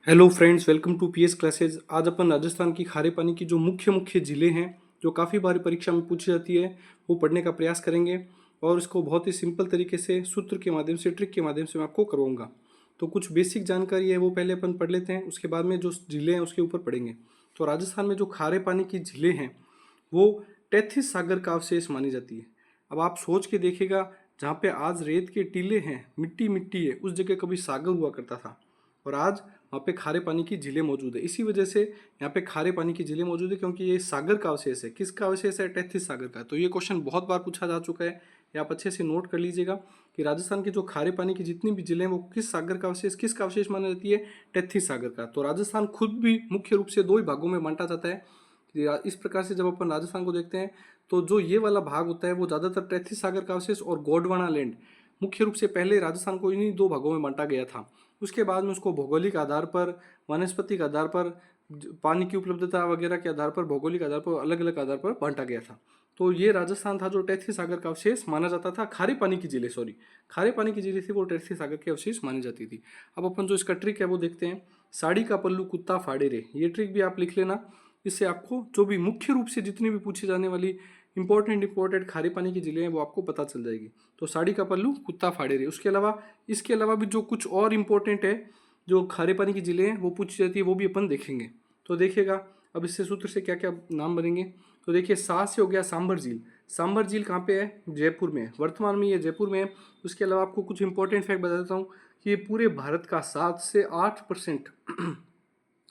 Hello friends, welcome to P S classes. आज अपन राजस्थान की खारे पानी की जो मुख्य मुख्य ज़िले हैं जो काफ़ी बार परीक्षा में पूछी जाती है वो पढ़ने का प्रयास करेंगे और इसको बहुत ही सिंपल तरीके से सूत्र के माध्यम से, ट्रिक के माध्यम से मैं आपको करवाऊंगा। तो कुछ बेसिक जानकारी है वो पहले अपन पढ़ लेते हैं, उसके बाद में जो ज़िले हैं उसके ऊपर पढ़ेंगे। तो राजस्थान में जो खारे पानी की ज़िले हैं वो तैतीस सागर का अवशेष मानी जाती है। अब आप सोच के देखिएगा, जहाँ पे आज रेत के टीले हैं, मिट्टी मिट्टी है, उस जगह कभी सागर हुआ करता था और आज वहाँ पे खारे पानी की झीलें मौजूद है। इसी वजह से यहाँ पे खारे पानी की झीलें मौजूद है, क्योंकि ये सागर का अवशेष है। किसका अवशेष है? तैतीस सागर का। तो ये क्वेश्चन बहुत बार पूछा जा चुका है, ये आप अच्छे से नोट कर लीजिएगा कि राजस्थान की जो खारे पानी की जितनी भी जिले हैं वो किस सागर का अवशेष, किसका अवशेष माना जाती है? तैतीस सागर का। तो राजस्थान खुद भी मुख्य रूप से दो ही भागों में बांटा जाता है। इस प्रकार से जब अपन राजस्थान को देखते हैं तो जो ये वाला भाग होता है वो ज़्यादातर तैतीस सागर का अवशेष और गोंडवाना लैंड, मुख्य रूप से पहले राजस्थान को इन्हीं दो भागों में बांटा गया था। उसके बाद में उसको भौगोलिक आधार पर, वनस्पतिक आधार पर, पानी की उपलब्धता वगैरह के आधार पर, भौगोलिक आधार पर, अलग अलग आधार पर बांटा गया था। तो ये राजस्थान था जो तैतीस सागर का अवशेष माना जाता था। खारे पानी की जिले, सॉरी, खारे पानी की जिले थी वो तैतीस सागर के अवशेष मानी जाती थी। अब अपन जो इसका ट्रिक है वो देखते हैं। साड़ी का पल्लू कुत्ता फाड़े रे, ये ट्रिक भी आप लिख लेना। इससे आपको जो भी मुख्य रूप से जितनी भी पूछी जाने वाली इंपॉर्टेंट खारे पानी की जिले हैं वो आपको पता चल जाएगी। तो साड़ी का पल्लू कुत्ता फाड़े रे। उसके अलावा, इसके अलावा भी जो कुछ और इम्पोर्टेंट है जो खारे पानी की जिले हैं वो पूछी जाती है, वो भी अपन देखेंगे। तो देखिएगा अब इससे सूत्र से क्या क्या नाम बनेंगे। तो देखिए, सा से हो गया सांभर झील। सांभर झील कहाँ पे है? जयपुर में है। वर्तमान में ये जयपुर में है। उसके अलावा आपको कुछ इंपॉर्टेंट फैक्ट बता देता हूँ कि ये पूरे भारत का 7 से 8%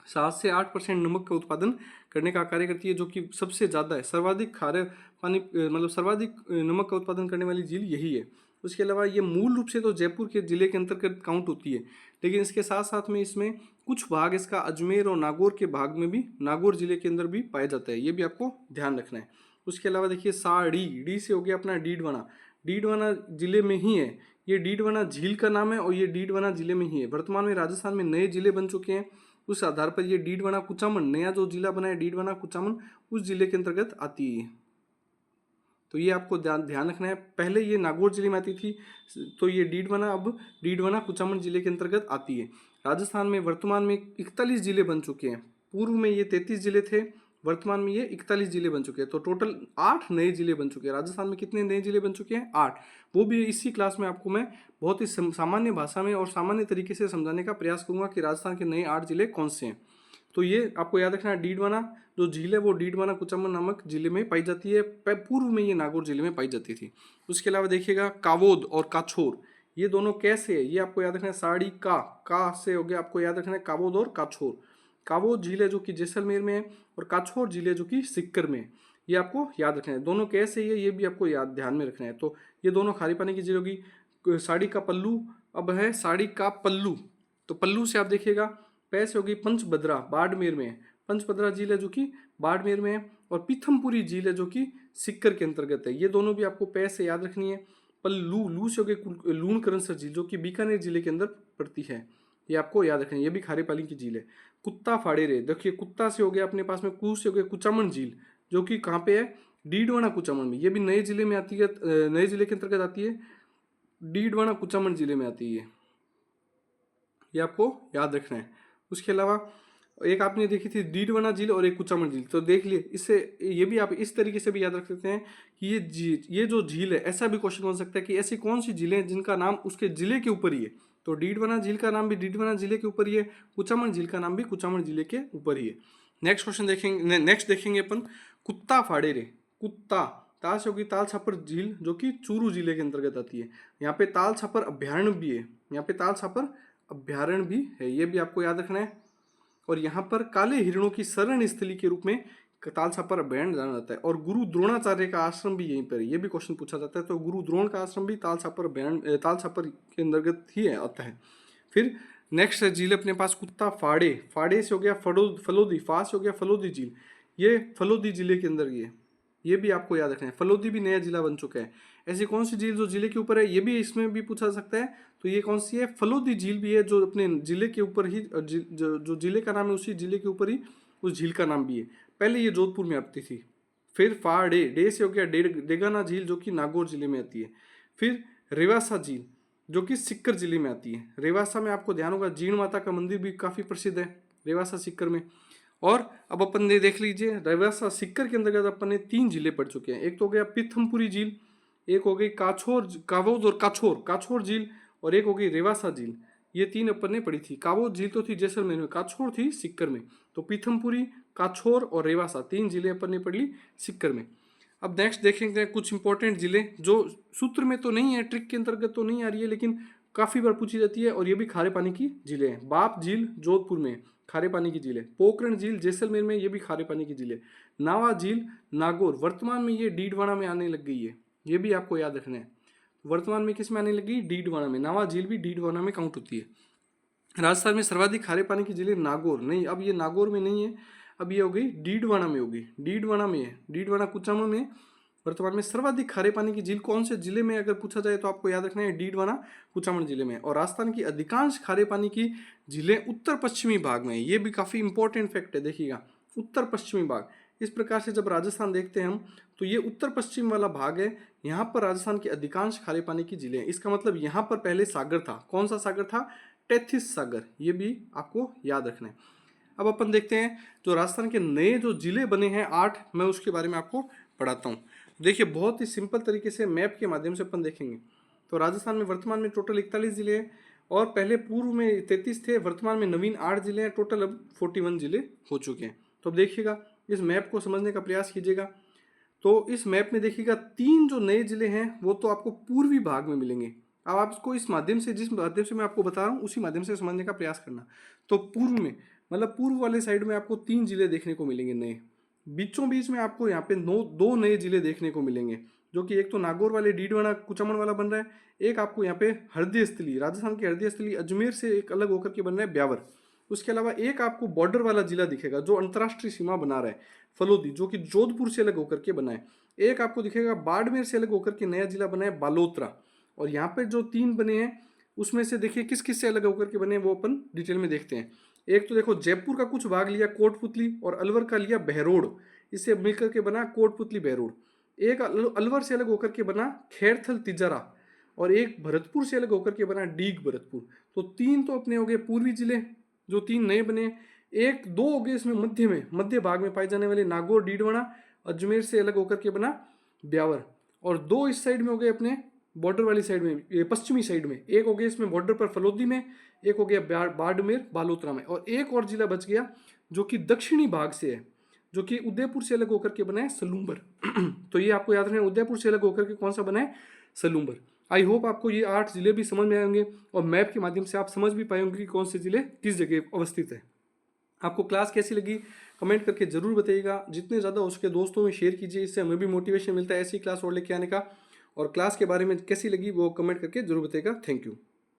7 से 8% नमक का उत्पादन करने का कार्य करती है, जो कि सबसे ज़्यादा है। सर्वाधिक खारे पानी मतलब सर्वाधिक नमक का उत्पादन करने वाली झील यही है। उसके अलावा ये मूल रूप से तो जयपुर के ज़िले के अंतर्गत काउंट होती है, लेकिन इसके साथ साथ में इसमें कुछ भाग इसका अजमेर और नागौर के भाग में भी, नागौर जिले के अंदर भी पाया जाता है। ये भी आपको ध्यान रखना है। उसके अलावा देखिए, साड़ी, डी से हो गया अपना डीडवाना। डीडवाना जिले में ही है। ये डीडवाना झील का नाम है और ये डीडवाना जिले में ही है। वर्तमान में राजस्थान में नए जिले बन चुके हैं। उस आधार पर ये डीडवाना कुचामन, नया जो जिला बना है डीडवाना कुचामन, उस जिले के अंतर्गत आती है। तो ये आपको ध्यान रखना है। पहले ये नागौर जिले में आती थी, तो ये डीडवाना अब डीडवाना कुचामन जिले के अंतर्गत आती है। राजस्थान में वर्तमान में 41 जिले बन चुके हैं। पूर्व में ये 33 जिले थे, वर्तमान में ये 41 जिले बन चुके हैं। तो टोटल 8 नए जिले बन चुके हैं। राजस्थान में कितने नए जिले बन चुके हैं? 8। वो भी इसी क्लास में आपको मैं बहुत ही सामान्य भाषा में और सामान्य तरीके से समझाने का प्रयास करूंगा कि राजस्थान के नए 8 जिले कौन से हैं। तो ये आपको याद रखना है। डीडवाना जो झील है वो डीडवाना कुचामन नामक जिले में पाई जाती है। पूर्व में ये नागौर जिले में पाई जाती थी। उसके अलावा देखिएगा, कावोद और काछोर, ये दोनों कैसे है ये आपको याद रखना है। साड़ी का से हो गया, आपको याद रखना है कावोद और काछोर। कावोद झील है जो कि जैसलमेर में है और काछोर झील है जो कि सिक्कर में है। ये आपको याद रखना है। दोनों कैसे है ये भी आपको याद ध्यान में रखना है। तो ये दोनों खारी पानी की झील होगी। साड़ी का पल्लू अब है साड़ी का पल्लू। तो पल्लू से आप देखिएगा, पैसे होगी पंचभद्रा, बाड़मेर में है। पंचभद्रा झील है जो कि बाड़मेर में है और पीथमपुरी झील है जो कि सिक्कर के अंतर्गत है। ये दोनों भी आपको पैसे याद रखनी है। पल्लू, लू से हो गई लूणकरनसर झील जो कि बीकानेर जिले के अंदर पड़ती है। ये आपको याद रखनी है। ये भी खारे पानी की झील है। कुत्ता फाड़ेरे, देखिए कुत्ता से हो गया अपने पास में, कू से हो गया कुचामन झील जो कि कहाँ पे है? डीडवाना कुचामन में। ये भी नए जिले में आती है, नए जिले के अंतर्गत आती है। डीडवाना कुचामन जिले में आती है। ये आपको याद रखना है। उसके अलावा एक आपने देखी थी डीडवाना झील और एक कुचामन झील, तो देख लिए। इससे ये भी आप इस तरीके से भी याद रख सकते हैं कि ये जो झील है, ऐसा भी क्वेश्चन बन सकता है कि ऐसी कौन सी झीलें हैं जिनका नाम उसके जिले के ऊपर ही है। तो डीडवाना झील का नाम भी डीडवाना जिले के ऊपर ही है, कुचामन झील का नाम भी कुचामन जिले के ऊपर ही है। नेक्स्ट क्वेश्चन देखेंगे, नेक्स्ट देखेंगे अपन, कुत्ता फाड़े रे। कुत्ता, ताल से होगी ताल छापर झील जो कि चूरू जिले के अंतर्गत आती है। यहाँ पे ताल छापर अभ्यारण्य भी है। यहाँ पे ताल छापर अभ्यारण्य भी है, ये भी आपको याद रखना है। और यहाँ पर काले हिरणों की शरण स्थली के रूप में ताल छापर अभ्यारण्य जाना जाता है। और गुरु द्रोणाचार्य का आश्रम भी यहीं पर है, ये भी क्वेश्चन पूछा जाता है। तो गुरु द्रोण का आश्रम भी ताल छापर अभ्यारण्य, ताल छापर के अंतर्गत ही आता है। फिर नेक्स्ट है झील अपने पास कुत्ता फाड़े। फाड़े से हो गया फलोदी, फा से हो गया फलोदी झील। ये फलोदी जिले के अंदर ये भी आपको याद रखना है। फलोदी भी नया जिला बन चुका है। ऐसी कौन सी झील जो जिले के ऊपर है, ये भी इसमें भी पूछा सकता है। तो ये कौन सी है? फलोदी झील भी है जो अपने जिले के ऊपर ही, जो जिले का नाम है उसी जिले के ऊपर ही उस झील का नाम भी है। पहले ये जोधपुर में आती थी। फिर फाड़े, डे से हो गया डेगाना झील जो कि नागौर जिले में आती है। फिर रेवासा झील, जो कि सीकर जिले में आती है। रेवासा में आपको ध्यान होगा जीण माता का मंदिर भी काफ़ी प्रसिद्ध है रेवासा सीकर में। और अब अपन ने देख लीजिए रेवासा सीकर के अंतर्गत अपन ने 3 जिले पढ़ चुके हैं। एक तो हो गया पीथमपुरी झील, एक हो गई काछोर कावोद और काछोर झील, और एक हो गई रेवासा झील। ये 3 अपन ने पढ़ी थी। कावोद झील तो थी जैसलमेर में, काछोर थी सीकर में। तो पीथमपुरी, काछोर और रेवासा 3 जिले अपन ने पढ़ ली सीकर में। अब नेक्स्ट देखेंगे कुछ इंपॉर्टेंट जिले जो सूत्र में तो नहीं है, ट्रिक के अंतर्गत तो नहीं आ रही है, लेकिन काफ़ी बार पूछी जाती है, और ये भी खारे पानी की झीलें हैं। बाप झील जोधपुर में खारे पानी की झील है। पोखरण झील जैसलमेर में, ये भी खारे पानी की झील है। नावा झील नागौर, वर्तमान में ये डीडवाना में आने लग गई है, ये भी आपको याद रखना है। वर्तमान में किस में आने लगी? डीडवाना में। नावा झील भी डीडवाना में काउंट होती है। राजस्थान में सर्वाधिक खारे पानी की झीलें नागौर, नहीं अब ये नागौर में नहीं है, अब ये हो गई डीडवाना में होगी। डीडवाना में है, डीडवाना कुचामन में वर्तमान में सर्वाधिक खारे पानी की झील कौन से जिले में अगर पूछा जाए तो आपको याद रखना है डीडवाना कुचामन जिले में। और राजस्थान की अधिकांश खारे पानी की झीलें उत्तर पश्चिमी भाग में है, ये भी काफ़ी इंपॉर्टेंट फैक्ट है, देखिएगा उत्तर पश्चिमी भाग। इस प्रकार से जब राजस्थान देखते हैं हम तो ये उत्तर पश्चिम वाला भाग है, यहाँ पर राजस्थान की अधिकांश खारे पानी की झीलें हैं। इसका मतलब यहाँ पर पहले सागर था, कौन सा सागर था? टेथिस सागर, ये भी आपको याद रखना है। अब अपन देखते हैं जो राजस्थान के नए जो जिले बने हैं 8, मैं उसके बारे में आपको पढ़ाता हूँ। देखिए बहुत ही सिंपल तरीके से मैप के माध्यम से अपन देखेंगे। तो राजस्थान में वर्तमान में टोटल 41 जिले हैं, और पहले पूर्व में 33 थे, वर्तमान में नवीन 8 जिले हैं, टोटल अब 41 जिले हो चुके हैं। तो अब देखिएगा इस मैप को समझने का प्रयास कीजिएगा। तो इस मैप में देखिएगा 3 जो नए जिले हैं वो तो आपको पूर्वी भाग में मिलेंगे। अब आप इसको इस माध्यम से, जिस माध्यम से मैं आपको बता रहा हूँ उसी माध्यम से समझने का प्रयास करना। तो पूर्व में मतलब पूर्व वाले साइड में आपको 3 जिले देखने को मिलेंगे नए। बीचों बीच में आपको यहाँ पे 2 नए जिले देखने को मिलेंगे, जो कि एक तो नागौर वाले डीडवाना कुचामन वाला बन रहा है, एक आपको यहाँ पे हरदीय स्थली, राजस्थान की हरदीय स्थली अजमेर से एक अलग होकर के बन रहा है ब्यावर। उसके अलावा एक आपको बॉर्डर वाला जिला दिखेगा जो अंतर्राष्ट्रीय सीमा बना रहा है, फलोदी, जो कि जोधपुर से अलग होकर के बना है। एक आपको दिखेगा बाड़मेर से अलग होकर के नया जिला बना है बालोतरा। और यहाँ पे जो 3 बने हैं उसमें से देखिए किस किस से अलग होकर के बने हैं वो अपन डिटेल में देखते हैं। एक तो देखो जयपुर का कुछ भाग लिया कोटपुतली, और अलवर का लिया बहरोड, इससे मिलकर के बना कोटपुतली बहरोड। एक अलवर से अलग होकर के बना खैरथल तिजारा, और एक भरतपुर से अलग होकर के बना डीग भरतपुर। तो 3 तो अपने हो गए पूर्वी जिले जो 3 नए बने। 1-2 हो गए इसमें मध्य भाग में पाए जाने वाले नागौर डीडवाना, अजमेर से अलग होकर के बना ब्यावर। और 2 इस साइड में हो गए अपने बॉर्डर वाली साइड में, ये पश्चिमी साइड में। एक हो गया इसमें बॉर्डर पर फलोदी में, एक हो गया बाड़मेर बालोतरा में, और एक और जिला बच गया जो कि दक्षिणी भाग से है, जो कि उदयपुर से अलग होकर के बना है सलूम्बर। तो ये आपको याद रखना है, उदयपुर से अलग होकर के कौन सा बना है? सलूम्बर। आई होप आपको ये 8 जिले भी समझ में आएंगे, और मैप के माध्यम से आप समझ भी पाएंगे कि कौन से जिले किस जगह अवस्थित है। आपको क्लास कैसी लगी कमेंट करके जरूर बताइएगा। जितने ज़्यादा हो सके दोस्तों में शेयर कीजिए, इससे हमें भी मोटिवेशन मिलता है ऐसी क्लास और लेके आने का। और क्लास के बारे में कैसी लगी वो कमेंट करके जरूर बताइएगा। Thank you.